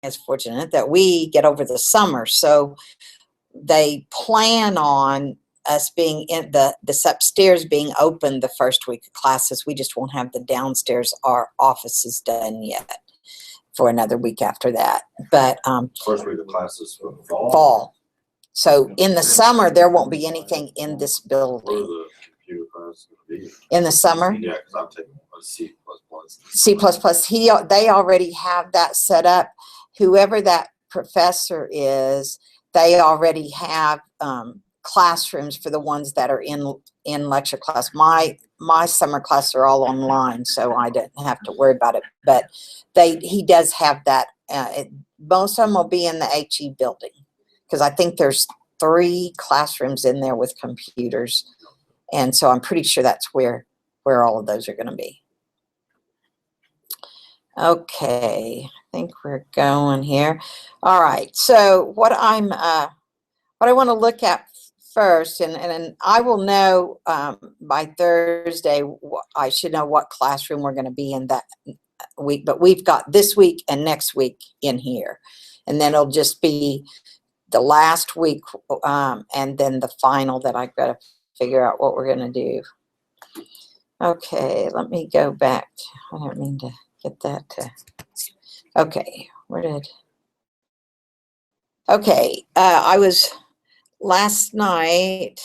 is fortunate that we get over the summer, so they plan on us being in this upstairs being open the first week of classes. We just won't have the downstairs our offices done yet for another week after that. But first week of classes for fall. So in the summer there won't be anything in this building. Where the computer class gonna be? In the summer? Yeah, because I'm taking a C++. C++. They already have that set up. Whoever that professor is, they already have classrooms for the ones that are in lecture class. My summer classes are all online, so I didn't have to worry about it. But he does have that. Most of them will be in the HE building, because I think there's 3 classrooms in there with computers, and so I'm pretty sure that's where all of those are going to be. Okay, I think we're going here. All right, so what I want to look at first, and I will know by Thursday, I should know what classroom we're going to be in that week, but we've got this week and next week in here, and then it'll just be the last week and then the final that I've got to figure out what we're going to do. Okay, let me go back. I don't mean to get that to, okay, I was last night,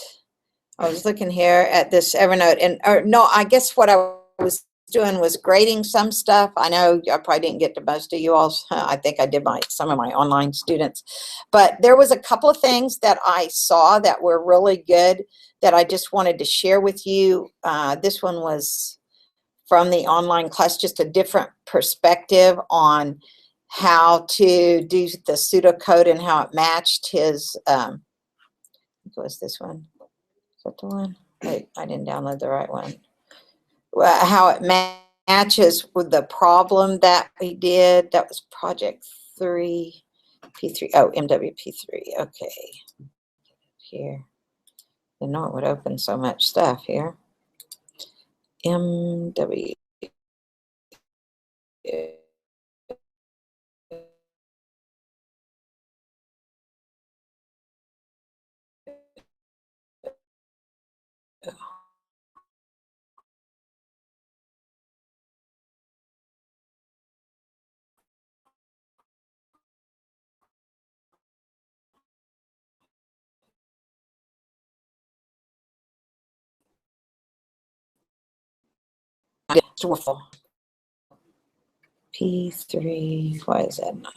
I was looking here at this Evernote, and no, I guess what I was doing was grading some stuff. I know I probably didn't get to most of you all. I think I did some of my online students, but there was a couple of things that I saw that were really good that I just wanted to share with you. This one was from the online class, just a different perspective on how to do the pseudocode and how it matched his, what was this one? Is that the one? Wait, I didn't download the right one. Well, how it matches with the problem that we did. That was project 3, P3. Oh, MWP3. Okay. Here. I didn't know it would open so much stuff here. MW. P3, why is that not?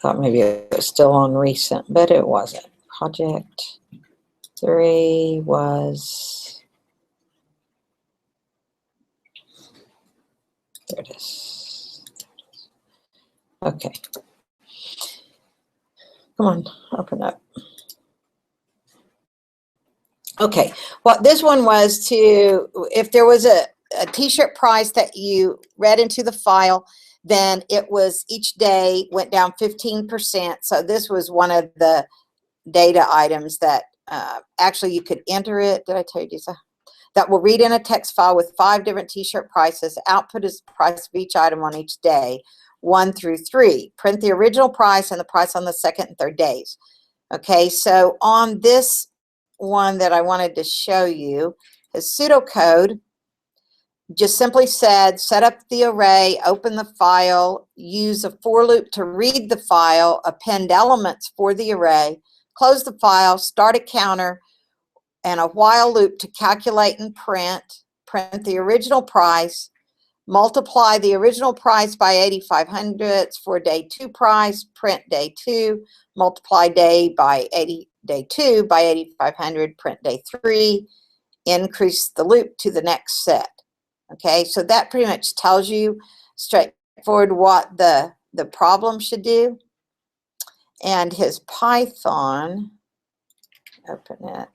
Thought maybe it was still on recent, but it wasn't. Project 3 was, there it is. Okay. Come on, open up. Okay, well, this one was to, if there was a t-shirt price that you read into the file, then it was each day went down 15%. So this was one of the data items that actually you could enter it. Did I tell you, Lisa? That will read in a text file with 5 different t-shirt prices. Output is the price of each item on each day, 1 through 3. Print the original price and the price on the second and third days. Okay, so on this one that I wanted to show you, his pseudocode just simply said, set up the array, open the file, use a for loop to read the file, append elements for the array, close the file, start a counter, and a while loop to calculate and print the original price, multiply the original price by 8,500 for day 2 price, print day 2, multiply day 2 by 8,500, print day 3, increase the loop to the next set. Okay, so that pretty much tells you straightforward what the problem should do. And his Python, open it.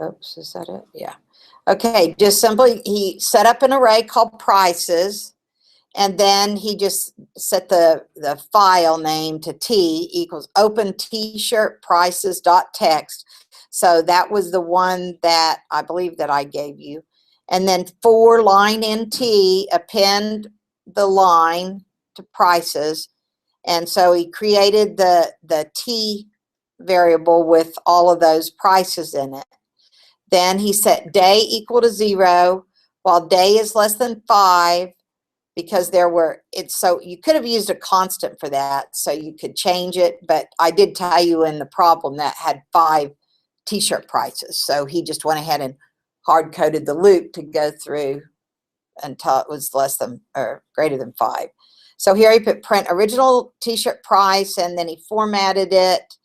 Oops, is that it? Yeah. Okay, just simply, he set up an array called prices, And then he just set the file name to T equals open t-shirt prices dot text. So that was the one that I believe that I gave you. And then for line NT, append the line to prices. And so he created the T variable with all of those prices in it. Then he set day equal to 0, while day is less than 5, because there were, so you could have used a constant for that, so you could change it, but I did tell you in the problem that had 5 t-shirt prices. So he just went ahead and hard-coded the loop to go through until it was less than or greater than 5. So here he put print original t-shirt price, and then he formatted it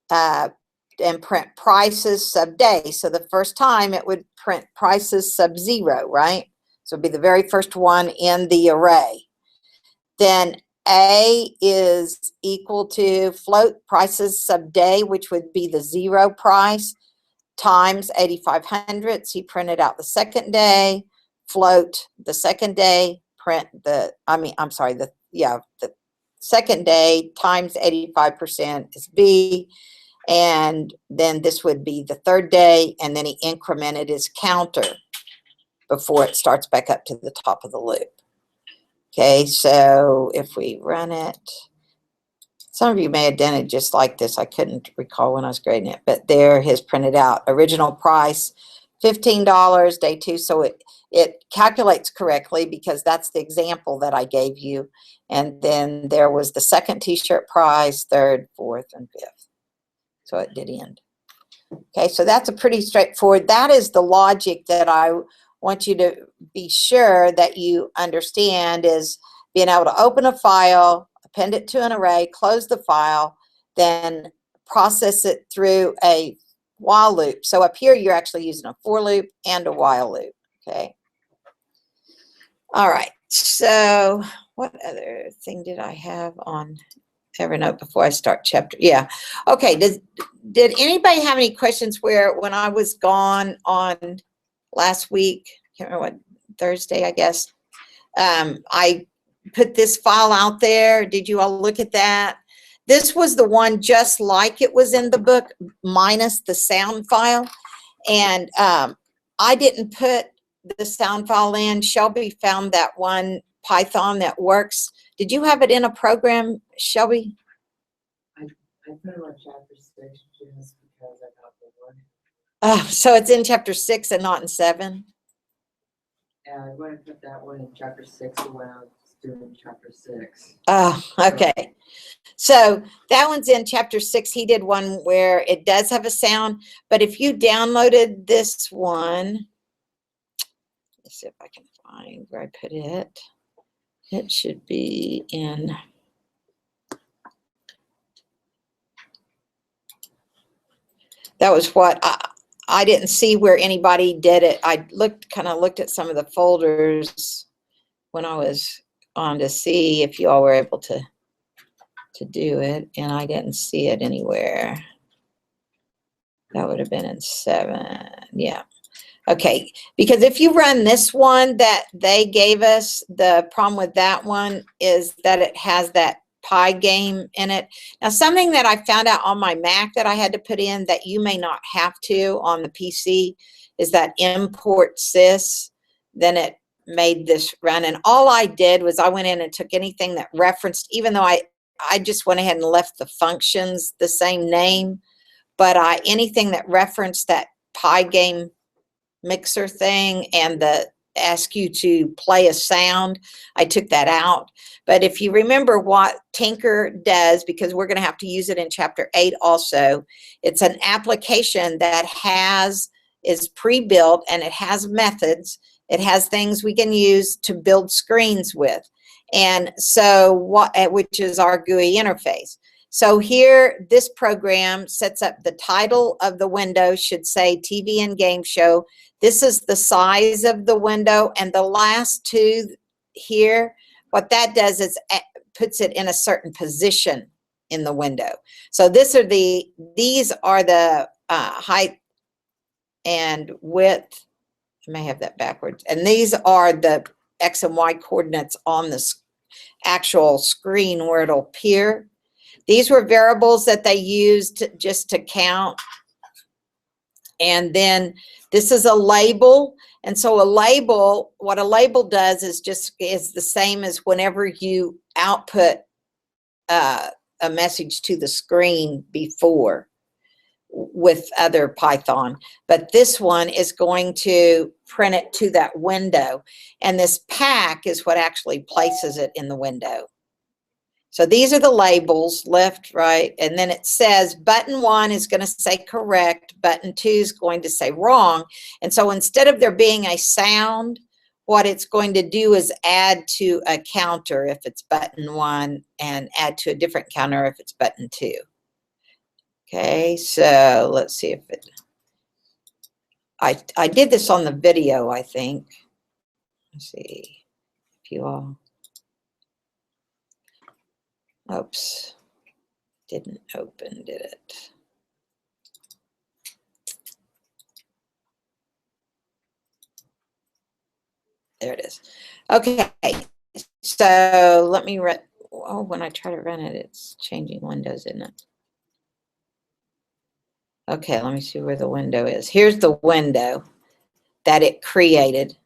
and print prices sub day. So the first time it would print prices sub 0, right? So it'd be the very first one in the array. Then A is equal to float prices sub day, which would be the 0 price, times 8,500. He printed out the second day, float the second day, print the, the second day times 85% is B. And then this would be the third day, and then he incremented his counter before it starts back up to the top of the loop. Okay, so if we run it, some of you may have done it just like this. I couldn't recall when I was grading it, but there his printed out. Original price, $15, day 2. So it calculates correctly because that's the example that I gave you. And then there was the second t-shirt price, third, fourth, and fifth. So it did end. Okay, so that's a pretty straightforward. That is the logic that I want you to be sure that you understand, is being able to open a file, append it to an array, close the file, then process it through a while loop. So up here, you're actually using a for loop and a while loop, okay? All right, so what other thing did I have on Evernote before I start chapter? Yeah, okay, did anybody have any questions where when I was gone on last week, can't remember what, Thursday, I guess, I put this file out there. Did you all look at that? This was the one just like it was in the book, minus the sound file. And I didn't put the sound file in. Shelby found that one Python that works. Did you have it in a program, Shelby? I put it on chapter 6 just because I got the one. Oh, so it's in chapter 6 and not in 7? And I went and put that one in chapter 6 when I was doing chapter 6. Oh, okay. So that one's in chapter 6. He did one where it does have a sound, but if you downloaded this one, let's see if I can find where I put it. It should be in. That was what I didn't see where anybody did it. I kind of looked at some of the folders when I was on to see if you all were able to do it, and I didn't see it anywhere. That would have been in 7. Yeah. Okay, because if you run this one that they gave us, the problem with that one is that it has that Pi game in it. Now, something that I found out on my Mac that I had to put in that you may not have to on the PC is that import sys. Then it made this run, and all I did was I went in and took anything that referenced, even though I just went ahead and left the functions the same name, but anything that referenced that Pi game mixer thing and the ask you to play a sound, I took that out. But if you remember what Tinker does, because we're going to have to use it in chapter 8 also, it's an application that is pre-built, and it has methods. It has things we can use to build screens with. And so which is our GUI interface. So here, this program sets up the title of the window should say TV and game show. This is the size of the window, and the last two here, what that does is puts it in a certain position in the window. So these are the height and width. I may have that backwards. And these are the X and Y coordinates on the actual screen where it'll appear. These were variables that they used just to count. And then this is a label. And so a label, what a label does is the same as whenever you output a message to the screen before with other Python. But this one is going to print it to that window. And this pack is what actually places it in the window. So these are the labels, left, right, and then it says button 1 is going to say correct, button 2 is going to say wrong. And so instead of there being a sound, what it's going to do is add to a counter if it's button 1 and add to a different counter if it's button 2. Okay, so let's see if it, I did this on the video, I think. Let's see if you all. Oops, didn't open, did it? There it is. Okay, so let me run. Oh, when I try to run it, it's changing windows, isn't it? Okay, let me see where the window is. Here's the window that it created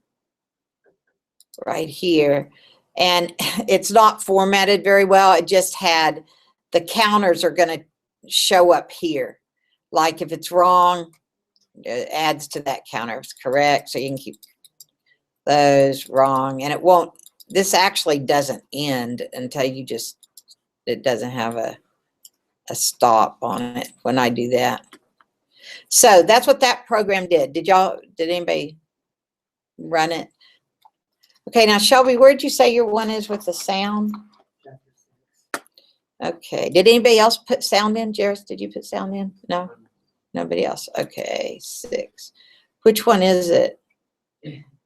right here. And it's not formatted very well. It just had the counters are going to show up here. Like if it's wrong, it adds to that counter. If it's correct, so you can keep those wrong. And it won't, this actually doesn't end until you just, it doesn't have a stop on it when I do that. So that's what that program did. Did anybody run it? Okay, now Shelby, where'd you say your one is with the sound? Okay, did anybody else put sound in? Jairus, did you put sound in? No? Nobody else? Okay, 6. Which one is it?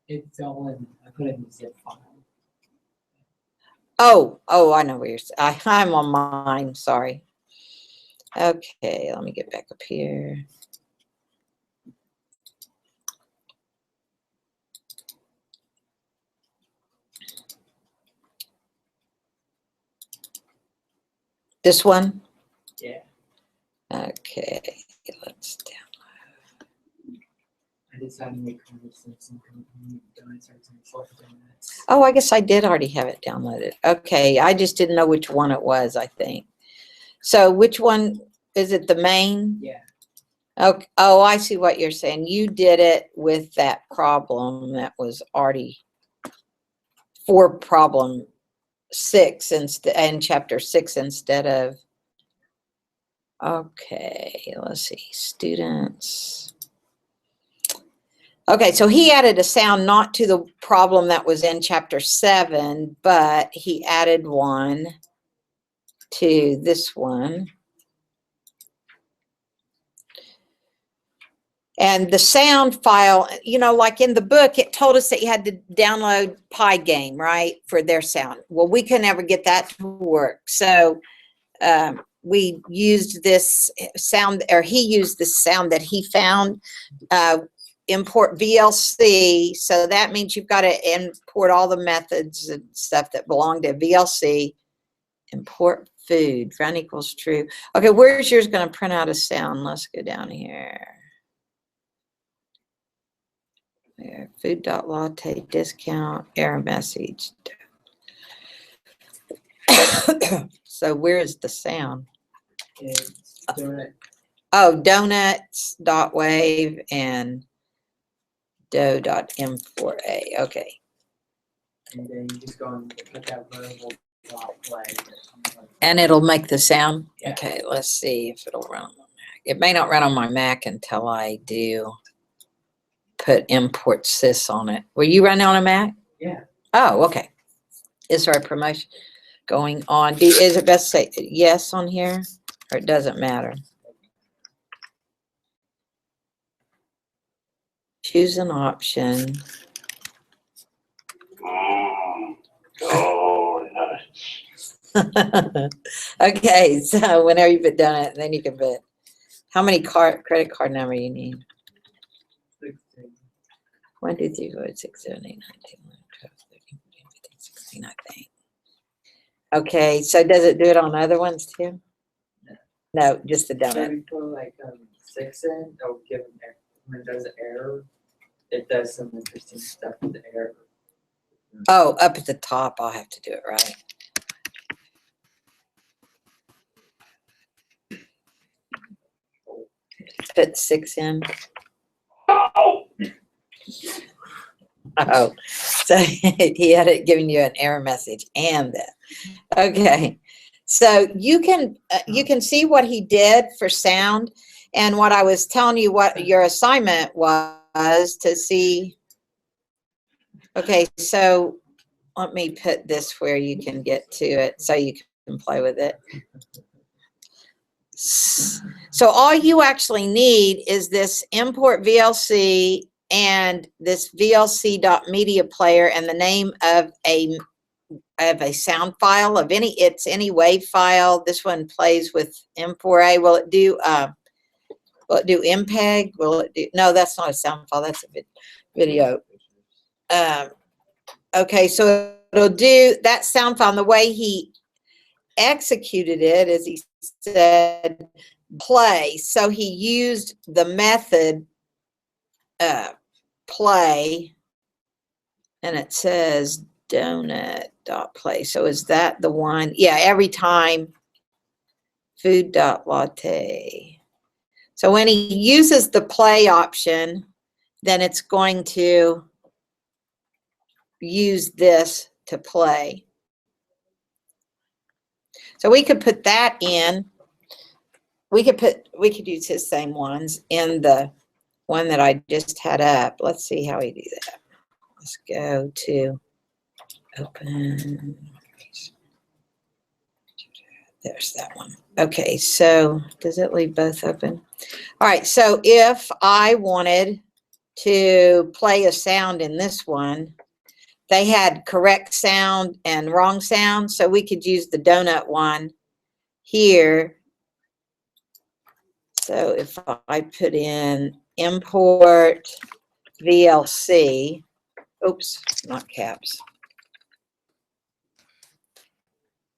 It's all in, I put it in the zip file. Oh, I know where you're, I'm on mine, sorry. Okay, let me get back up here. This one? Yeah. Okay, let's download. I decided to make conversations and donuts or something. Oh, I guess I did already have it downloaded. Okay, I just didn't know which one it was, I think. So which one, is it the main? Yeah. Okay. Oh, I see what you're saying. You did it with that problem that was already for problem 6 and chapter 6 instead of. Okay, let's see, students. Okay, so he added a sound not to the problem that was in chapter 7, but he added one to this one. And the sound file, you know, like in the book, it told us that you had to download Pygame, right, for their sound. Well, we could never get that to work. So we used this sound, or he used the sound that he found, import VLC. So that means you've got to import all the methods and stuff that belong to VLC. Import food, run equals true. Okay, where's yours going to print out a sound? Let's go down here. There, food.latte discount, error message. So where is the sound? It's donut. Oh, donuts.wave and dough.m4a. Okay. And then you just go and put that variable dot play. And it'll make the sound? Yeah. Okay, let's see if it'll run on my Mac. It may not run on my Mac until I do put import sys on it. Were you running on a Mac? Yeah. Oh, okay. Is there a promotion going on? Is it best to say yes on here? Or it doesn't matter? Choose an option. Okay, so whenever you put done it, then you can put how many credit card number you need. 16. 1, 2, 3, 4, 6, 7, 8, 9, 10, 11, 12, 13, processing, I think. Okay, so does it do it on other ones too? No, just the So donut. we put like 6 in, it'll give an error. When it does an error, it does some interesting stuff with the error. Oh, up at the top, I'll have to do it right. Put 6 in. Oh, so he had it giving you an error message and that. Okay, so you can see what he did for sound, and what I was telling you what your assignment was to see. Okay, so let me put this where you can get to it so you can play with it. So all you actually need is this import VLC and this vlc.media player and the name of a sound file of any WAV file. This one plays with M4A. Will it do MPEG? Will it do? No, that's not a sound file. That's a video. Okay, so it'll do that sound file. And the way he executed it is he said play. So he used the method play, and it says donut.play. So is that the one? Yeah, every time food.latte. So when he uses the play option, then it's going to use this to play. So we could put that in. We could use his same ones in the one that I just had up. Let's see how we do that. Let's go to open. There's that one. Okay, so does it leave both open? All right, so if I wanted to play a sound in this one, they had correct sound and wrong sound, so we could use the donut one here. So if I put in import VLC, oops, not caps.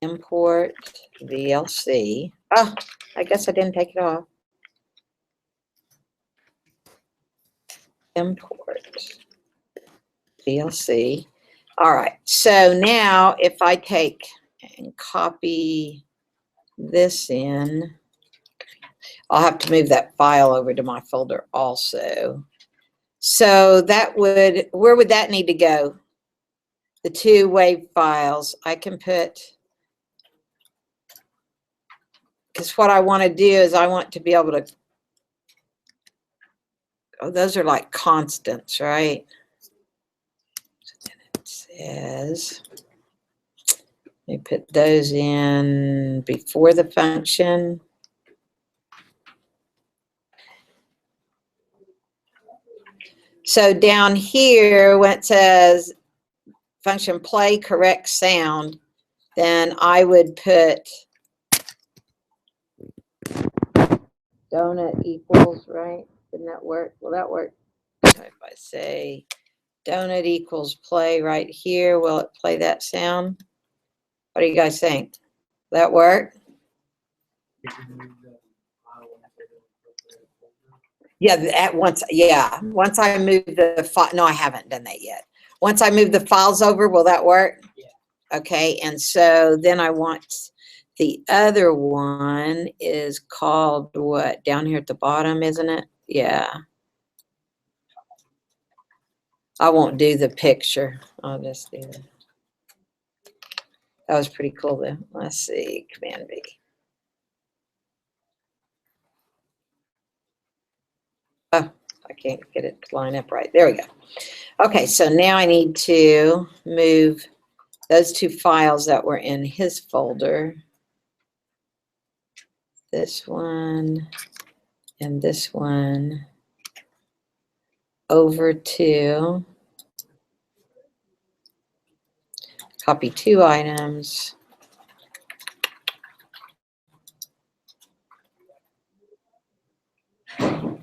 Import VLC. Oh, I guess I didn't take it off. Import VLC. All right, so now if I take and copy this in, I'll have to move that file over to my folder also. So that would, where would that need to go? The 2 WAV files. I can put, because what I want to do is I want to be able to, oh, those are like constants, right? So then it says, let me put those in before the function. So down here, when it says function play correct sound, then I would put donut equals, right? Didn't that work? Will that work? If I say donut equals play right here, will it play that sound? What do you guys think? Will that work? We can move the file into the appropriate folder. Yeah, at once, yeah. Once I move the file, no, I haven't done that yet. Once I move the files over, will that work? Yeah. Okay, and so then I want the other one is called what? Down here at the bottom, isn't it? Yeah. I won't do the picture. I'll just do that. That was pretty cool though. Let's see, Command V. Oh, I can't get it to line up right. There we go. Okay, so now I need to move those 2 files that were in his folder. This one and this one over to copy 2 items. When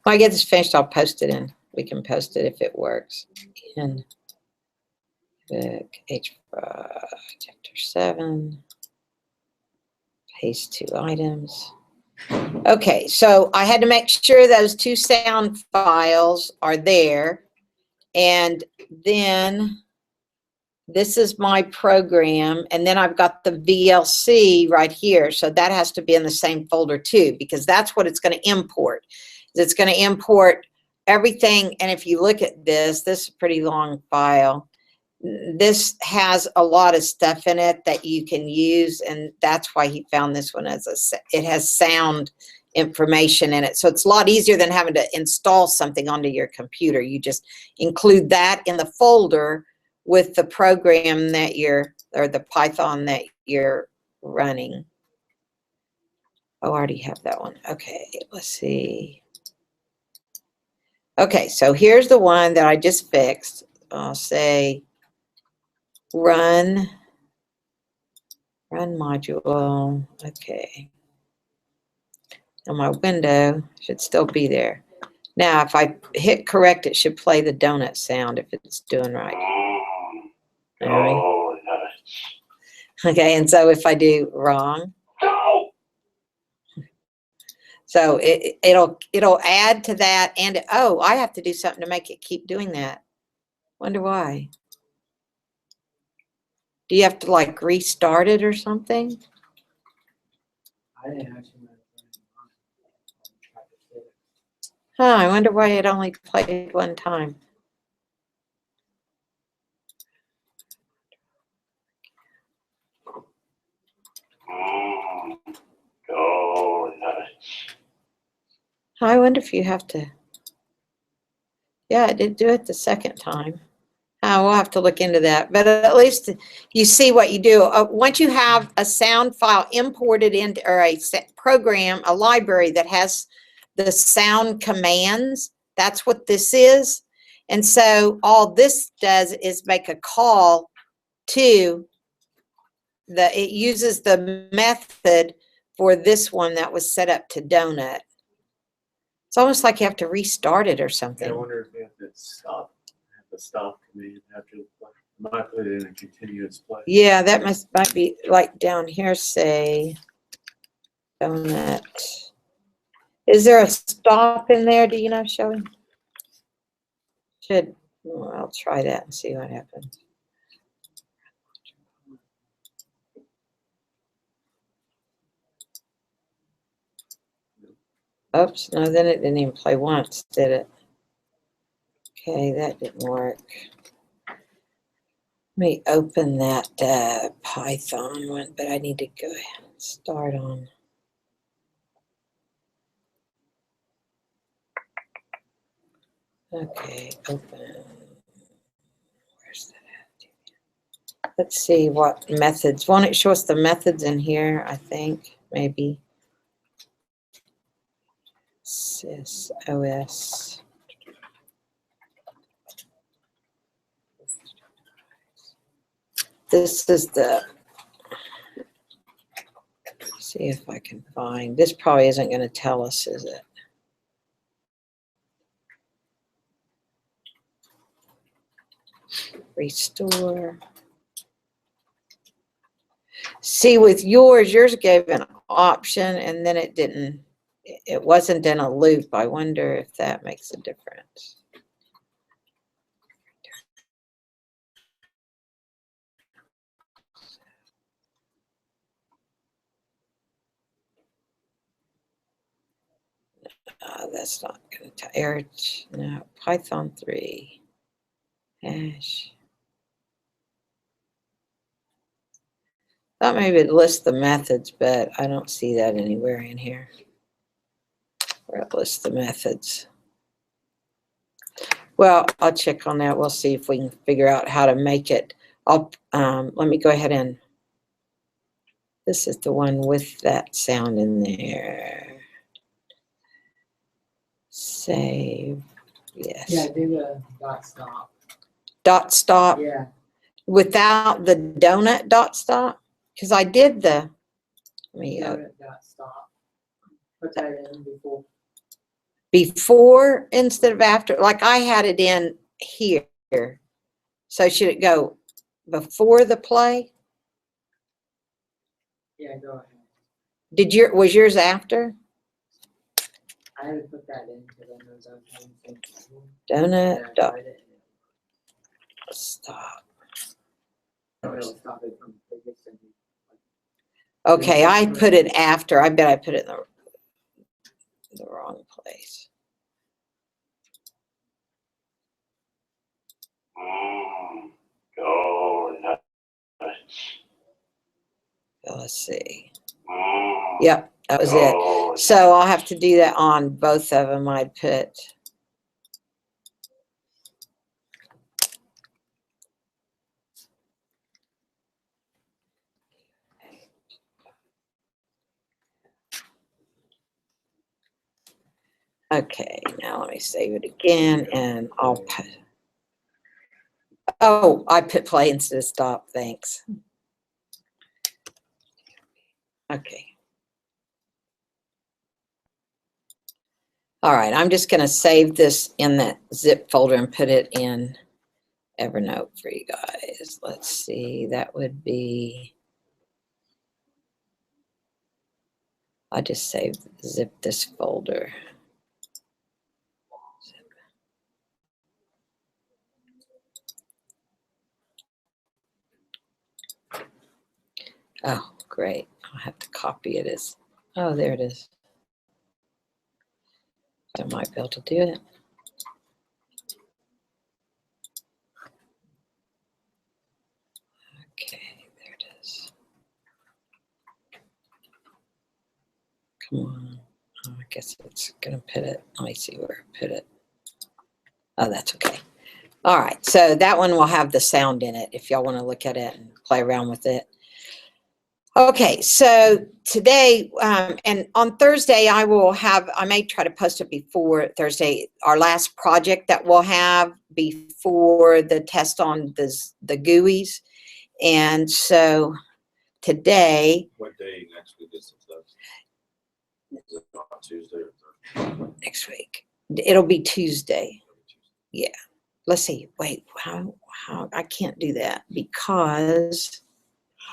I get this finished, I'll post it in. We can post it if it works. And book, chapter 7, paste 2 items. Okay, so I had to make sure those 2 sound files are there. And then this is my program. And then I've got the VLC right here. So that has to be in the same folder too, because that's what it's going to import. It's going to import everything. And if you look at this, this is a pretty long file. This has a lot of stuff in it that you can use, and that's why he found this one as it has sound information in it. So it's a lot easier than having to install something onto your computer. You just include that in the folder with the program that or the Python that you're running. Oh, I already have that one. Okay, let's see. Okay, so here's the one that I just fixed. I'll say run module. Okay. And my window should still be there. Now, if I hit correct, it should play the donut sound if it's doing right. All right. Okay, and so if I do wrong, so it'll add to that, and oh, I have to do something to make it keep doing that. Wonder why. Do you have to like restart it or something? I didn't actually know. Huh, I wonder why it only played one time. I wonder if you have to. Yeah, I did do it the second time. We'll have to look into that. But at least you see what you do. Once you have a sound file imported into, or a program, a library that has the sound commands, that's what this is. And so all this does is make a call to it uses the method for this one that was set up to donut. It's almost like you have to restart it or something. I wonder if you have to stop, command after the play. Might put it in a continuous play. Yeah, that might be like down here, say, donut. Is there a stop in there? Do you know, Shelley? Well, I'll try that and see what happens. Oops, no, then it didn't even play once, did it? Okay, that didn't work. Let me open that Python one, but I need to go ahead and start on. Okay, open. Where's that at? Let's see what methods. Won't it show us the methods in here? I think maybe. sysOS. This is the. See if I can find. This probably isn't going to tell us, is it? Restore. See, with yours gave an option and then it didn't. It wasn't in a loop. I wonder if that makes a difference. That's not going to error. No, Python 3 hash. Thought maybe it lists the methods, but I don't see that anywhere in here where it lists the methods. Well, I'll check on that. We'll see if we can figure out how to make it. Let me go ahead and. This is the one with that sound in there. Save. Yes. Yeah, do a dot stop. Dot stop. Yeah. Without the donut dot stop? Because I did the. Let me, Donut dot stop. Put that in before. before instead of after. Like I had it in here. So should it go before the play? Yeah, go ahead. Was yours after? I had to put that in because I know I was having the same problem. Donut, And I dot, tried it and stop. it'll stop it from sending. Okay, I put it after. I bet I put it in the wrong place. Let's see. Yep, that was it. So I'll have to do that on both of them. I'd put. Okay, now let me save it again, and I'll put. Oh, I put play instead of stop. Thanks. Okay. All right, I'm just going to save this in that zip folder and put it in Evernote for you guys. Let's see, that would be, I just saved, zip this folder. Oh, great. I'll have to copy it as, oh, there it is. I might be able to do it. Okay, there it is. Come on. Oh, I guess it's going to put it. Let me see where I put it. Oh, that's okay. All right, so that one will have the sound in it if y'all want to look at it and play around with it. Okay, so today and on Thursday, I may try to post it before Thursday, our last project that we'll have before the test on the GUIs. And so today. What day next week is the test? Is it on Tuesday or Thursday? Next week. It'll be Tuesday. Yeah. Let's see. Wait, how I can't do that because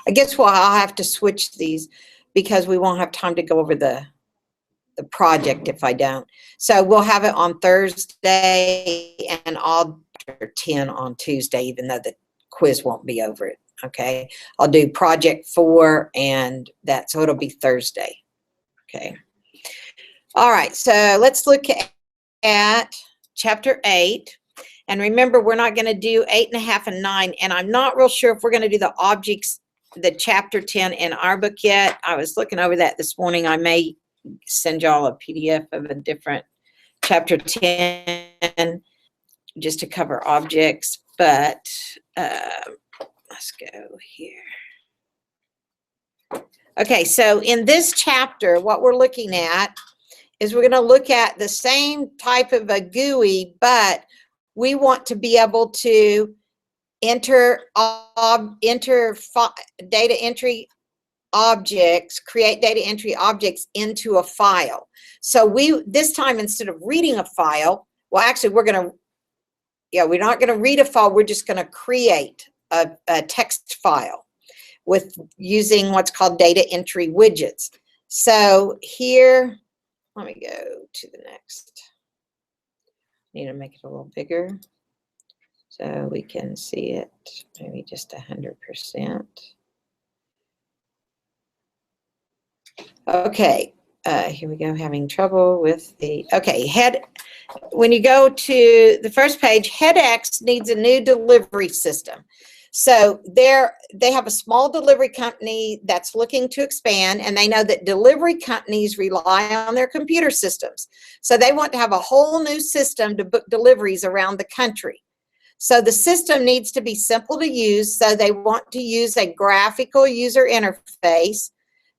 I guess I'll have to switch these because we won't have time to go over the project if I don't. So we'll have it on Thursday and I'll do 10 on Tuesday, even though the quiz won't be over it. Okay. I'll do project 4 and so it'll be Thursday. Okay. All right. So let's look at chapter 8. And remember, we're not going to do 8.5 and 9. And I'm not real sure if we're going to do the objects, the chapter 10 in our book yet. I was looking over that this morning. I may send y'all a PDF of a different chapter 10 just to cover objects. But let's go here. Okay, so in this chapter, what we're looking at is we're going to look at the same type of a GUI, but we want to be able to enter data entry objects, create data entry objects into a file. So this time, instead of reading a file, well, actually, we're not going to read a file. We're just going to create a text file with using what's called data entry widgets. So here, let me go to the next. Need to make it a little bigger so we can see it, maybe just 100%. Okay, here we go, having trouble with the, okay, when you go to the first page, HeadX needs a new delivery system. So they have a small delivery company that's looking to expand, and they know that delivery companies rely on their computer systems. So they want to have a whole new system to book deliveries around the country. So the system needs to be simple to use, so they want to use a graphical user interface.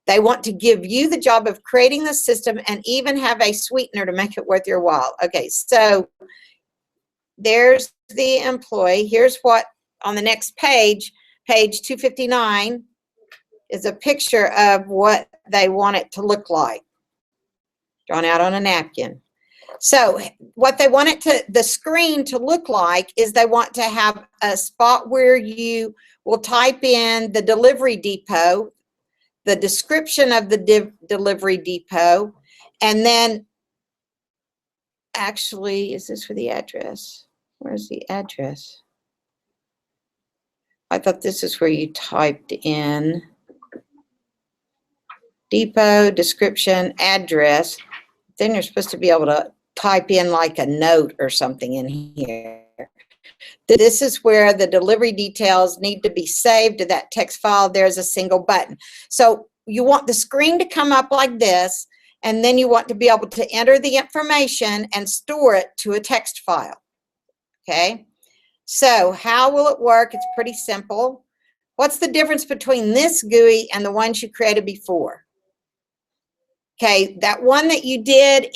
They want to give you the job of creating the system and even have a sweetener to make it worth your while. Okay, so there's the employee. Here's what on the next page, page 259, is a picture of what they want it to look like, drawn out on a napkin. So what they want the screen to look like is they want to have a spot where you will type in the delivery depot, the description of the delivery depot, and then actually, is this for the address? Where's the address? I thought this is where you typed in depot, description, address. Then you're supposed to be able to type in like a note or something in here. This is where the delivery details need to be saved to that text file. There's a single button. So you want the screen to come up like this, and then you want to be able to enter the information and store it to a text file. Okay? So how will it work? It's pretty simple. What's the difference between this GUI and the ones you created before? Okay, that one that you did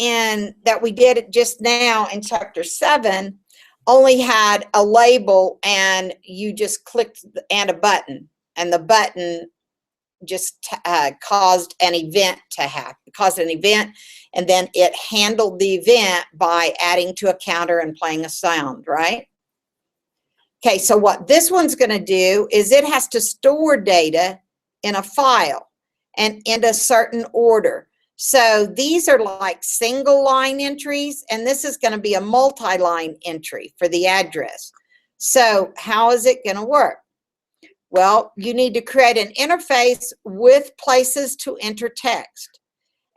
that we did just now in chapter 7 only had a label, and you just clicked and a button, and the button just caused an event to happen, and then it handled the event by adding to a counter and playing a sound, right? Okay, so what this one's going to do is it has to store data in a file and in a certain order. So these are like single line entries, and this is going to be a multi-line entry for the address. So how is it going to work? Well, you need to create an interface with places to enter text.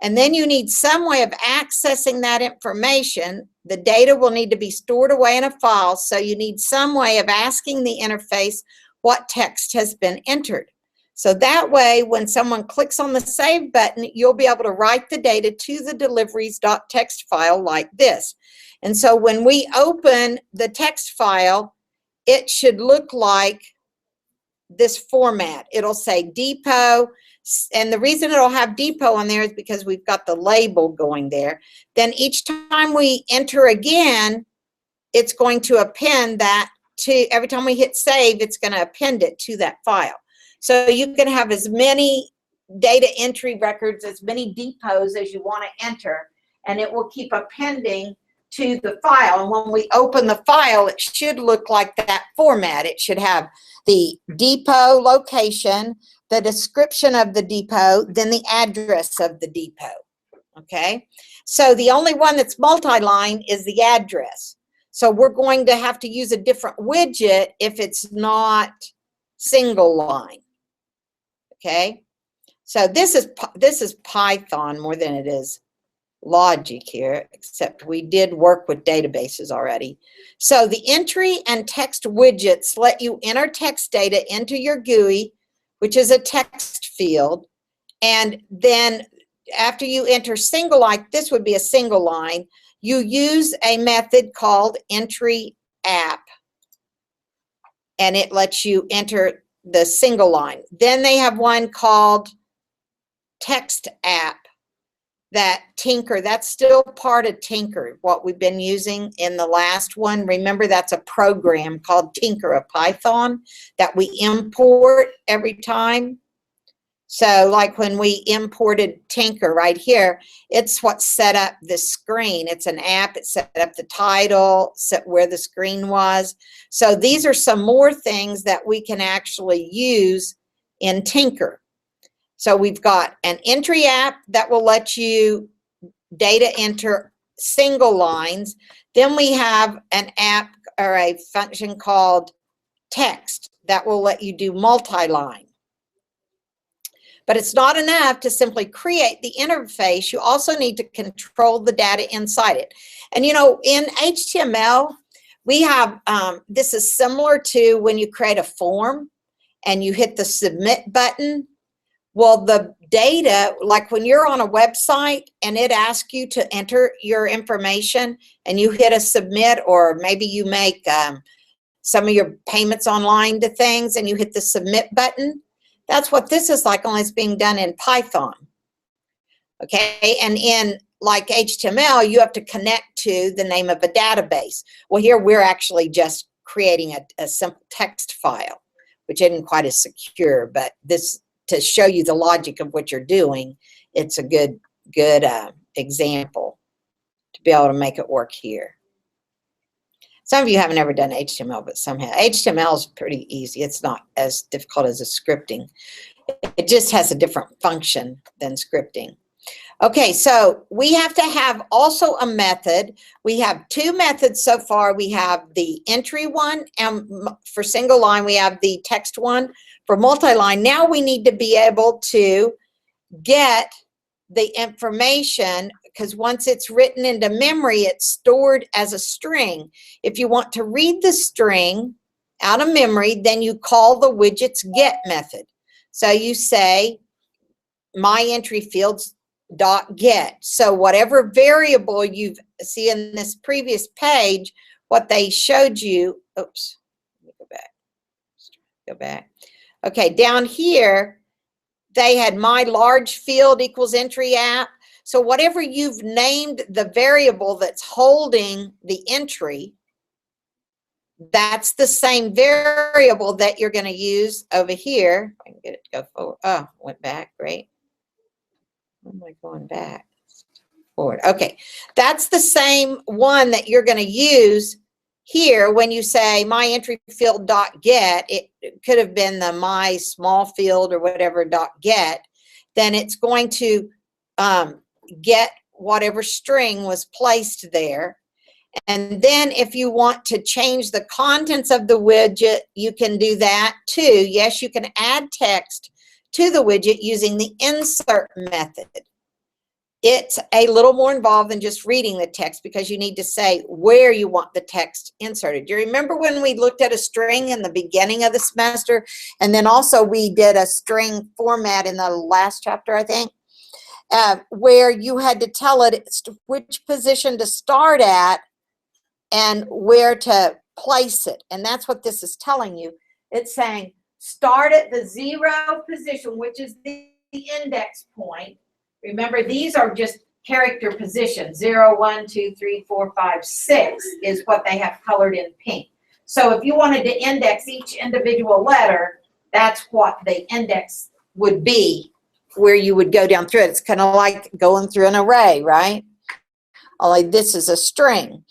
And then you need some way of accessing that information. The data will need to be stored away in a file, so you need some way of asking the interface what text has been entered. So that way, when someone clicks on the Save button, you'll be able to write the data to the deliveries.txt file like this. And so when we open the text file, it should look like this format. It'll say depot, and the reason it'll have depot on there is because we've got the label going there. Then each time we enter again, it's going to append that to, every time we hit save, it's going to append it to that file. So you can have as many data entry records, as many depots as you want to enter, and it will keep appending to the file. And when we open the file, it should look like that format. It should have the depot location, the description of the depot, then the address of the depot. Okay, so the only one that's multi-line is the address. So we're going to have to use a different widget if it's not single line. Okay, so this is Python more than it is logic here, except we did work with databases already. So the entry and text widgets let you enter text data into your GUI, which is a text field, and then after you enter single line, this would be a single line, you use a method called entry app, and it lets you enter the single line. Then they have one called text app, that Tinker, that's still part of Tinker, what we've been using in the last one. Remember, that's a program called Tinker, a Python that we import every time. So like when we imported Tinker right here, it's what set up this screen. It's an app, it set up the title, set where the screen was. So these are some more things that we can actually use in Tinker. So we've got an entry app that will let you data enter single lines. Then we have an app or a function called text that will let you do multi-line. But it's not enough to simply create the interface. You also need to control the data inside it. And you know, in HTML, we have, this is similar to when you create a form and you hit the submit button. Well, the data, like when you're on a website and it asks you to enter your information and you hit a submit, or maybe you make some of your payments online to things and you hit the submit button, that's what this is like, only it's being done in Python. Okay, and in like HTML, you have to connect to the name of a database. Well, here we're actually just creating a simple text file, which isn't quite as secure, but this, to show you the logic of what you're doing, it's a good example to be able to make it work here. Some of you haven't ever done HTML, but somehow HTML is pretty easy. It's not as difficult as a scripting. It just has a different function than scripting. Okay, so we have to have also a method. We have two methods so far. We have the entry one, and for single line, we have the text one. For multi-line, now we need to be able to get the information, because once it's written into memory, it's stored as a string. If you want to read the string out of memory, then you call the widget's get method. So you say my entry fields dot get. So whatever variable you see in this previous page, what they showed you, oops, let me go back. Okay, down here, they had my large field equals entry app. So whatever you've named the variable that's holding the entry, that's the same variable that you're going to use over here. I can get it to go forward. Oh, went back, great. Why am I going back? Forward. Okay, that's the same one that you're going to use here when you say my entry field dot get. It could have been the my small field or whatever dot get. Then it's going to get whatever string was placed there. And then if you want to change the contents of the widget, you can do that too. Yes, you can add text to the widget using the insert method. It's a little more involved than just reading the text, because you need to say where you want the text inserted. Do you remember when we looked at a string in the beginning of the semester? And then also we did a string format in the last chapter, I think, where you had to tell it which position to start at and where to place it. And that's what this is telling you. It's saying start at the 0 position, which is the index point. Remember, these are just character positions. 0, 1, 2, 3, 4, 5, 6 is what they have colored in pink. So if you wanted to index each individual letter, that's what the index would be, where you would go down through it. It's kind of like going through an array, right? Only this is a string.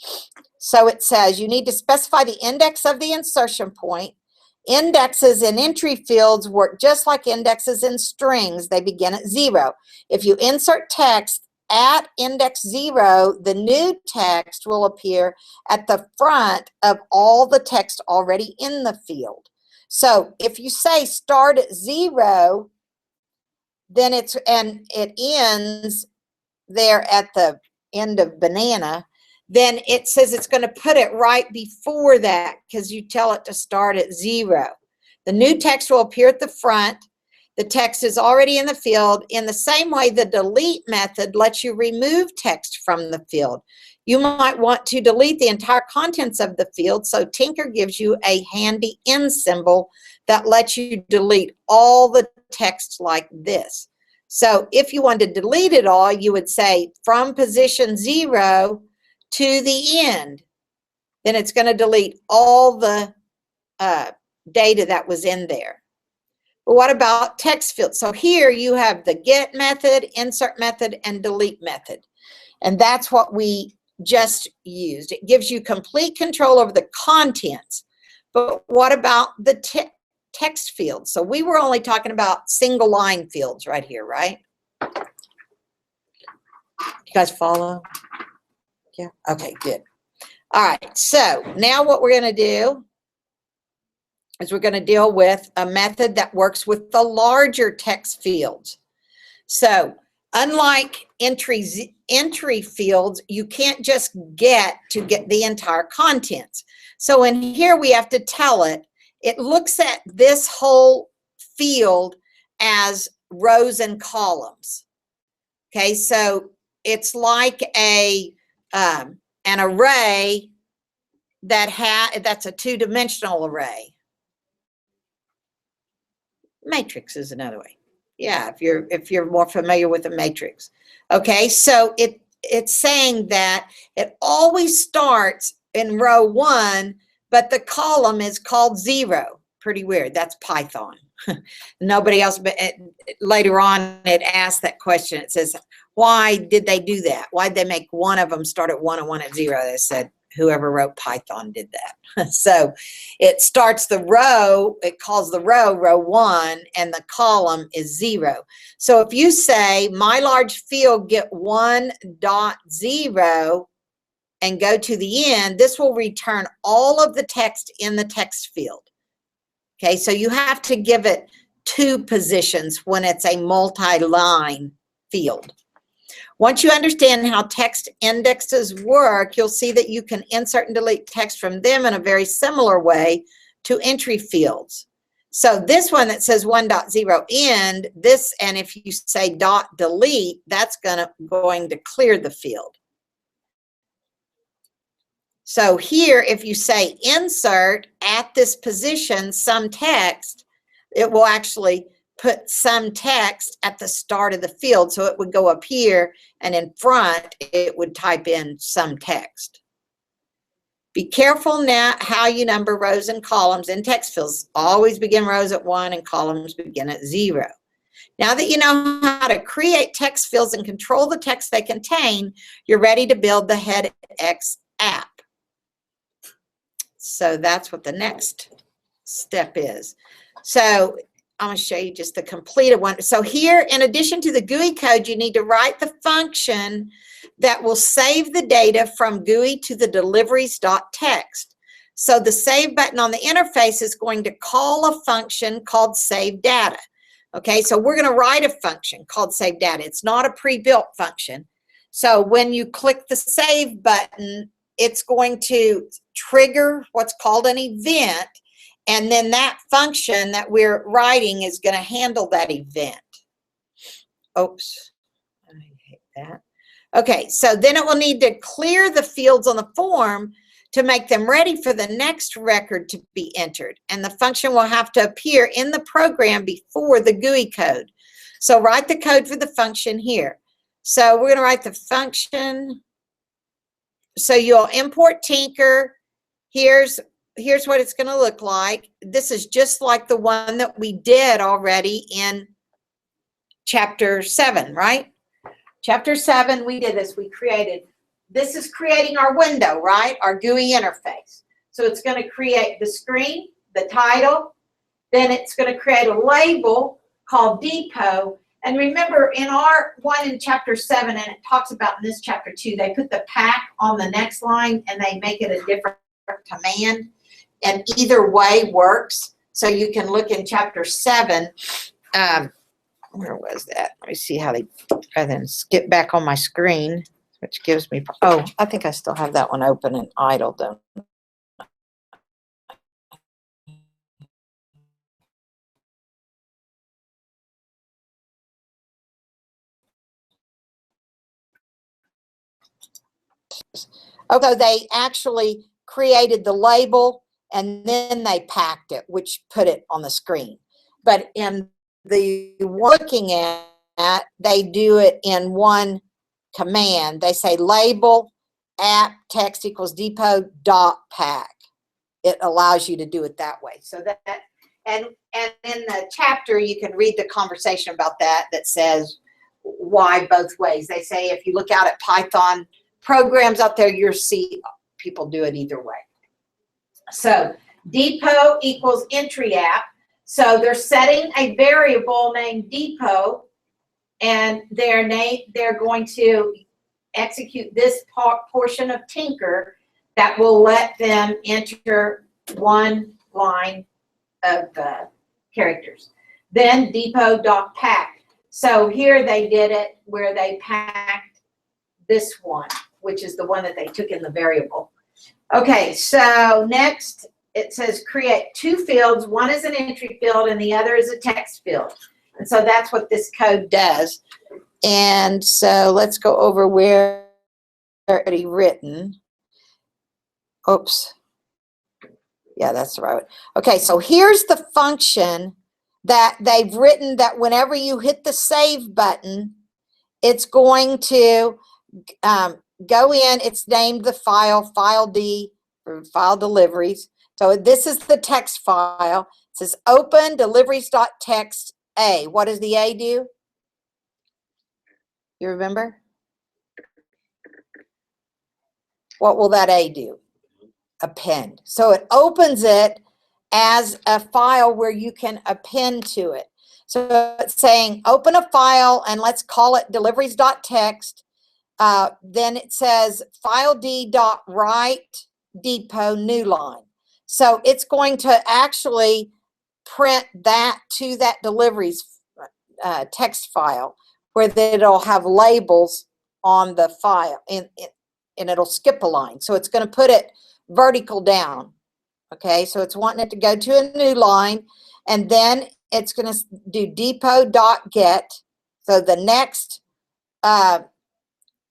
So it says you need to specify the index of the insertion point. Indexes in entry fields work just like indexes in strings. They begin at 0. If you insert text at index 0, the new text will appear at the front of all the text already in the field. So if you say start at 0, then it ends there at the end of banana, then it says it's going to put it right before that, because you tell it to start at 0. The new text will appear at the front. The text is already in the field. In the same way, the delete method lets you remove text from the field. You might want to delete the entire contents of the field, so Tinker gives you a handy end symbol that lets you delete all the text like this. So if you wanted to delete it all, you would say from position 0 to the end. Then it's going to delete all the data that was in there. But what about text fields? So here you have the get method, insert method, and delete method. And that's what we just used. It gives you complete control over the contents. But what about the text fields? So we were only talking about single line fields right here, right? You guys follow? Yeah, okay, good. All right, so now what we're going to do is we're going to deal with a method that works with the larger text fields. So unlike entry fields, you can't just get the entire contents. So in here we have to tell it, it looks at this whole field as rows and columns. Okay, so it's like an array that's a two-dimensional array. Matrix is another way. Yeah, if you're more familiar with a matrix. Okay, so it's saying that it always starts in row 1, but the column is called 0. Pretty weird. That's Python. Nobody else, but later on it asked that question. It says, Why did they do that? Why did they make one of them start at 1 and one at 0? They said whoever wrote Python did that. So it starts the row, it calls the row 1, and the column is 0. So if you say my large field get 1.0 and go to the end, this will return all of the text in the text field. Okay, so you have to give it 2 positions when it's a multi-line field. Once you understand how text indexes work, you'll see that you can insert and delete text from them in a very similar way to entry fields. So this one that says 1.0 end, this, and if you say dot delete, that's going to clear the field. So here, if you say insert at this position some text, it will actually put some text at the start of the field. So it would go up here, and in front, it would type in some text. Be careful now how you number rows and columns in text fields. Always begin rows at 1 and columns begin at 0. Now that you know how to create text fields and control the text they contain, you're ready to build the HeadX app. So that's what the next step is. So I'm going to show you just the completed one. So here, in addition to the GUI code, you need to write the function that will save the data from GUI to the deliveries.txt. So the save button on the interface is going to call a function called save data. Okay, so we're going to write a function called save data. It's not a pre-built function. So when you click the save button, it's going to trigger what's called an event, and then that function that we're writing is going to handle that event. Oops, I hate that. Okay, so then it will need to clear the fields on the form to make them ready for the next record to be entered. And the function will have to appear in the program before the GUI code. So write the code for the function here. So we're going to write the function. So you'll import Tinker. Here's what it's going to look like. This is just like the one that we did already in chapter 7, right? Chapter 7, we did this. We created, this is creating our window, right? Our GUI interface. So it's going to create the screen, the title. Then it's going to create a label called depot. And remember, in our one in chapter 7, and it talks about in this chapter 2, they put the pack on the next line and they make it a different command. And either way works. So you can look in chapter 7. Where was that? Let me see how they, rather than skip back on my screen, which gives me, oh, I think I still have that one open and idle, don't I? Okay, they actually created the label and then they packed it, which put it on the screen. But in the looking at, they do it in one command. They say label app text equals depot dot pack. It allows you to do it that way. So that, and in the chapter, you can read the conversation about that says why both ways. They say if you look out at Python programs out there, you'll see people do it either way. So depot equals entry app. So they're setting a variable named depot, and they're going to execute this portion of Tinker that will let them enter one line of characters. Then depot.pack. So here they did it where they packed this one, which is the one that they took in the variable. Okay, so next it says create 2 fields. One is an entry field and the other is a text field. And so that's what this code does. And so let's go over where already written. Oops. Yeah, that's the right one. Okay, so here's the function that they've written that whenever you hit the save button, it's going to go in. It's named the file D, or file deliveries. So this is the text file. It says open deliveries.txt A. What does the A do? You remember? What will that A do? Append. So it opens it as a file where you can append to it. So it's saying open a file and let's call it deliveries.txt. Then it says file d.write depot new line. So it's going to actually print that to that deliveries text file where it'll have labels on the file and it'll skip a line. So it's going to put it vertical down. Okay, so it's wanting it to go to a new line, and then it's going to do depot.get. So the next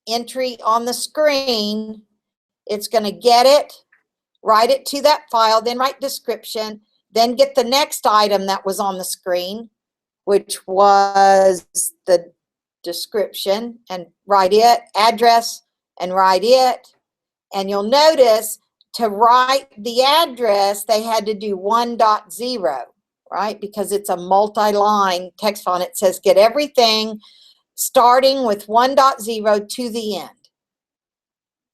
entry on the screen, it's going to get it, write it to that file, then write description, then get the next item that was on the screen, which was the description, and write it, address, and write it. And you'll notice to write the address, they had to do 1.0, right? Because it's a multi-line text file, and it says get everything starting with 1.0 to the end,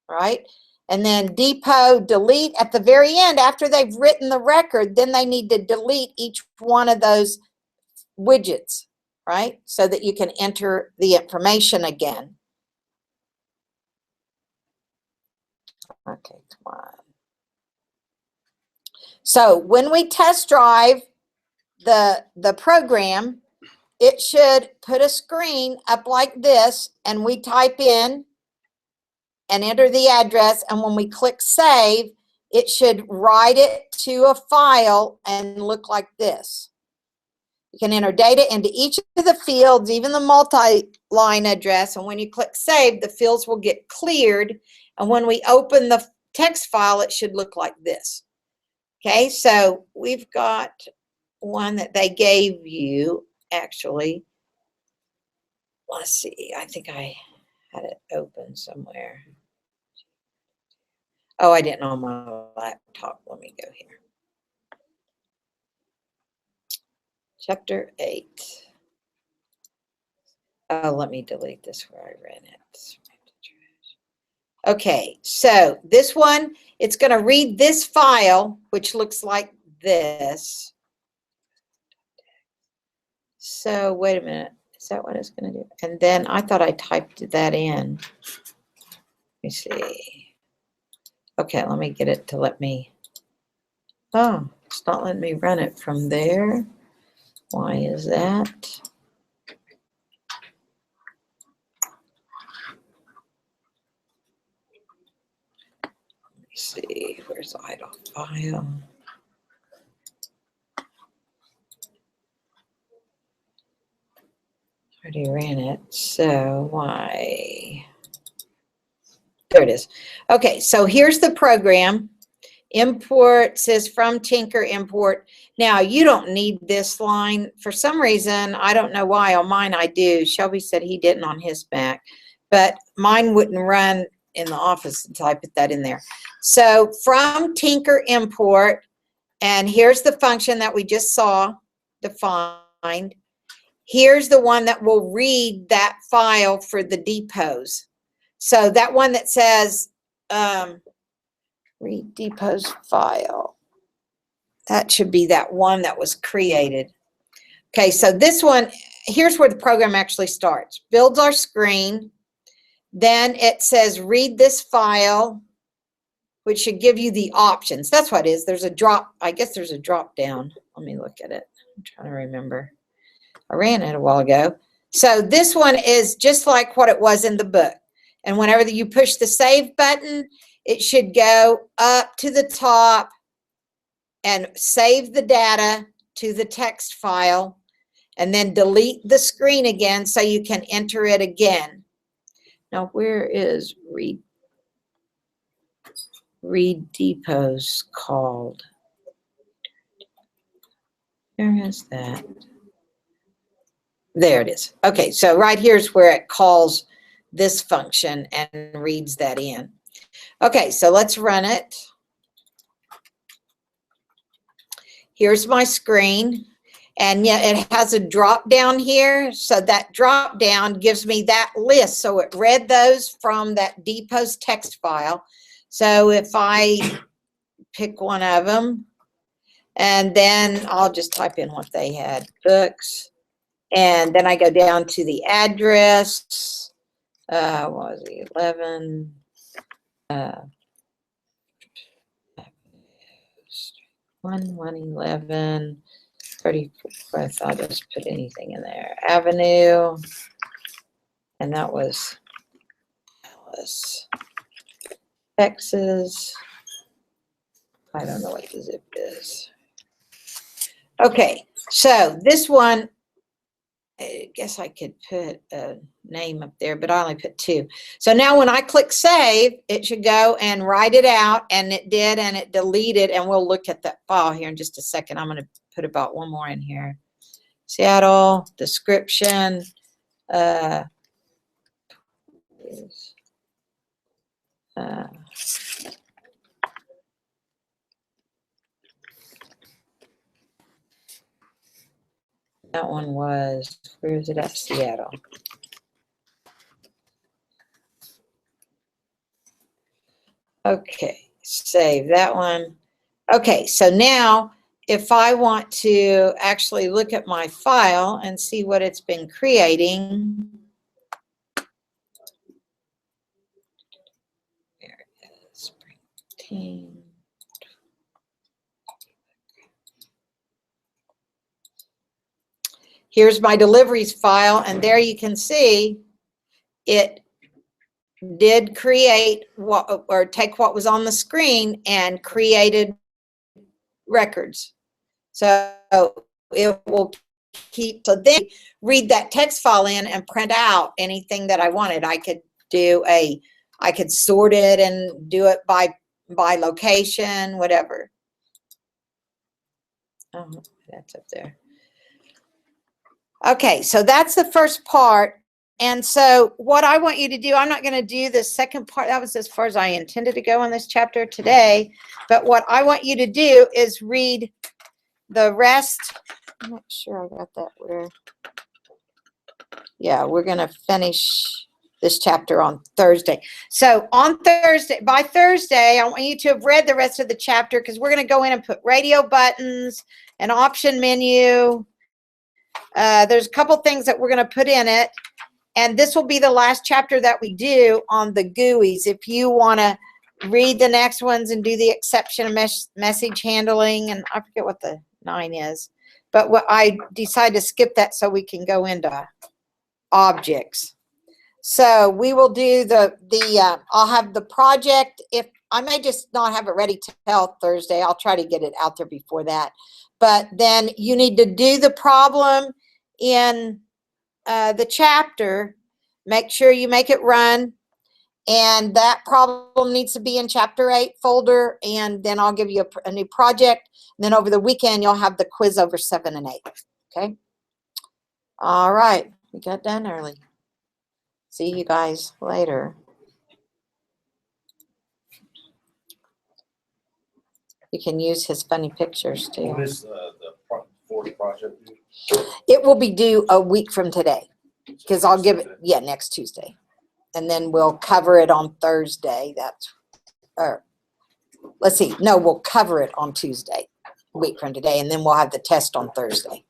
right? And then depot delete at the very end after they've written the record, then they need to delete each one of those widgets, right? So that you can enter the information again. Okay, come on. So when we test drive the program, it should put a screen up like this, and we type in and enter the address, and when we click save, it should write it to a file and look like this. You can enter data into each of the fields, even the multi-line address, and when you click save, the fields will get cleared, and when we open the text file, it should look like this. Okay, so we've got one that they gave you, actually. Let's see, I think I had it open somewhere. Oh, I didn't on my laptop. Let me go here. Chapter 8. Oh, let me delete this where I ran it. Okay, so this one, it's going to read this file, which looks like this. So wait a minute. Is that what it's going to do? And then I thought I typed that in. Let me see. Okay, let me get it to let me. Oh, it's not letting me run it from there. Why is that? Let me see. Where's the idle file? Already ran it. So why? There it is. Okay, so here's the program. Import says from Tinker import. Now you don't need this line for some reason. I don't know why. On mine I do. Shelby said he didn't on his Mac, but mine wouldn't run in the office until I put that in there. So from Tinker import, and here's the function that we just saw defined. Here's the one that will read that file for the depots. So that one that says read depots file, that should be that one that was created. Okay, so this one, here's where the program actually starts. Builds our screen. Then it says read this file, which should give you the options. That's what it is. There's a drop, I guess there's a drop down. Let me look at it. I'm trying to remember. I ran it a while ago. So this one is just like what it was in the book. And whenever you push the save button, it should go up to the top and save the data to the text file, and then delete the screen again so you can enter it again. Now, where is read depots called? Where is that? There it is. Okay, so right here's where it calls this function and reads that in. Okay, so let's run it. Here's my screen, And yet it has a drop down here. So that drop down gives me that list. So it read those from that dpost text file. So if I pick one of them, and then I'll just type in what they had, books. And then I go down to the address. What was it, 11. 111 34th. I'll just put anything in there. Avenue. And that was Dallas, Texas. I don't know what the zip is. Okay, so this one, I guess I could put a name up there, but I only put 2. So now when I click save, it should go and write it out, and it did, and it deleted, and we'll look at that file here in just a second. I'm going to put about one more in here. Seattle, description, that one was, where is it at? Seattle. Okay, save that one. Okay, so now if I want to actually look at my file and see what it's been creating, there it is, team. Here's my deliveries file, and there you can see it did create what, or take what was on the screen and created records. So it will keep, so then read that text file in and print out anything that I wanted. I could do I could sort it and do it by location, whatever. Oh, that's up there. Okay, so that's the first part. And so what I want you to do, I'm not going to do the second part. That was as far as I intended to go in this chapter today. But what I want you to do is read the rest. I'm not sure I got that where. Yeah, we're going to finish this chapter on Thursday. So on Thursday, by Thursday, I want you to have read the rest of the chapter, because we're going to go in and put radio buttons, an option menu. There's a couple things that we're going to put in it. And this will be the last chapter that we do on the GUIs. If you want to read the next ones and do the exception message handling, and I forget what the 9 is, but what I decided to skip that so we can go into objects. So we will do I'll have the project. If I may just not have it ready till Thursday, I'll try to get it out there before that. But then you need to do the problem in the chapter. Make sure you make it run, and that problem needs to be in chapter 8 folder, and then I'll give you a new project, and then over the weekend you'll have the quiz over 7 and 8. Okay, all right, we got done early. See you guys later. You can use his funny pictures too. When is the fourth project due? It will be due a week from today, because I'll give it, yeah, next Tuesday. And then we'll cover it on Thursday. That's, or let's see, no, we'll cover it on Tuesday, a week from today, and then we'll have the test on Thursday.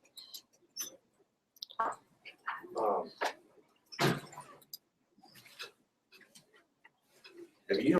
Have you